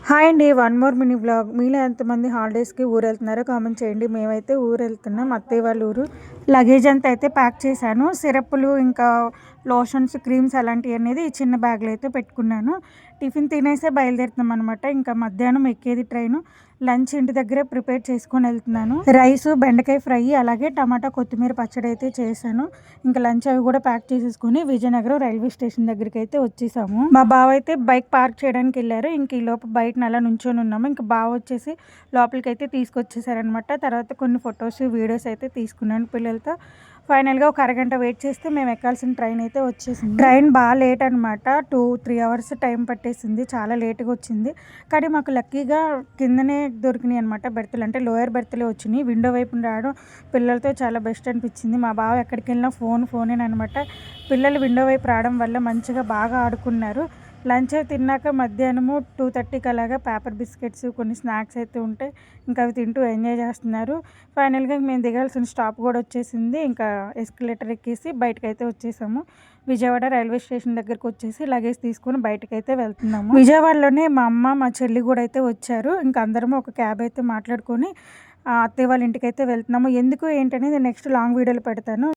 Hi అండి. One more mini vlog. మీలో ఎంతమంది హాలిడేస్‌కి ఊరెళ్తున్నారో కామెంట్ చేయండి. మేమైతే ఊరెళ్తున్నాం. అత్తయ్య వాళ్ళ ఊరు. లగేజ్ అంతా అయితే ప్యాక్ చేశాను. సిరప్పులు, ఇంకా లోషన్స్, క్రీమ్స్ అలాంటివనేది ఈ చిన్న బ్యాగ్‌లో అయితే పెట్టుకున్నాను. టిఫిన్ తినేసే బయలుదేరుతున్నాం అనమాట. ఇంకా మధ్యాహ్నం ఎక్కేది ట్రైను. లంచ్ ఇంటి దగ్గరే ప్రిపేర్ చేసుకొని వెళ్తున్నాను. రైసు, బెండకాయ ఫ్రై, అలాగే టమాటా కొత్తిమీర పచ్చడి అయితే చేశాను. ఇంకా లంచ్ అవి కూడా ప్యాక్ చేసేసుకొని విజయనగరం రైల్వే స్టేషన్ దగ్గరికి అయితే వచ్చేసాము. మా బావ అయితే బైక్ పార్క్ చేయడానికి వెళ్ళారు. ఇంక ఈ లోపు బయటన అలా నుంచొని ఉన్నాము. ఇంకా బావ వచ్చేసి లోపలికి అయితే తీసుకొచ్చేసారనమాట. తర్వాత కొన్ని ఫొటోస్, వీడియోస్ అయితే తీసుకున్నాను పిల్లలతో. ఫైనల్గా ఒక అరగంట వెయిట్ చేస్తే మేము ఎక్కాల్సిన ట్రైన్ అయితే వచ్చేసింది. ట్రైన్ బాగా లేట్ అనమాట. 2-3 అవర్స్ టైం పట్టేసింది. చాలా లేట్గా వచ్చింది. కానీ మాకు లక్కీగా కిందనే దొరికినాయి అనమాట బెర్తులు. అంటే లోయర్ బెర్తులే వచ్చినాయి. విండో వైపున రావడం పిల్లలతో చాలా బెస్ట్ అనిపించింది. మా బావ ఎక్కడికి వెళ్ళినా ఫోనేనమాట. పిల్లలు విండో వైపు రావడం వల్ల మంచిగా బాగా ఆడుకున్నారు. లంచ్ తిన్నాక మధ్యాహ్నము 2:30కి అలాగా పేపర్ బిస్కెట్స్, కొన్ని స్నాక్స్ అయితే ఉంటాయి. ఇంకా అవి తింటూ ఎంజాయ్ చేస్తున్నారు. ఫైనల్గా మేము దిగాల్సిన స్టాప్ కూడా వచ్చేసింది. ఇంకా ఎస్కలేటర్ ఎక్కేసి బయటకైతే వచ్చేసాము. విజయవాడ రైల్వే స్టేషన్ దగ్గరకు వచ్చేసి లగేజ్ తీసుకొని బయటకైతే వెళ్తున్నాము. విజయవాడలోనే మా అమ్మ, మా చెల్లి కూడా అయితే వచ్చారు. ఇంకా అందరము ఒక క్యాబ్ అయితే మాట్లాడుకొని అత్తయ్య వాళ్ళ ఇంటికైతే వెళ్తున్నాము. ఎందుకు ఏంటనేది నెక్స్ట్ లాంగ్ వీడియోలో పెడతాను.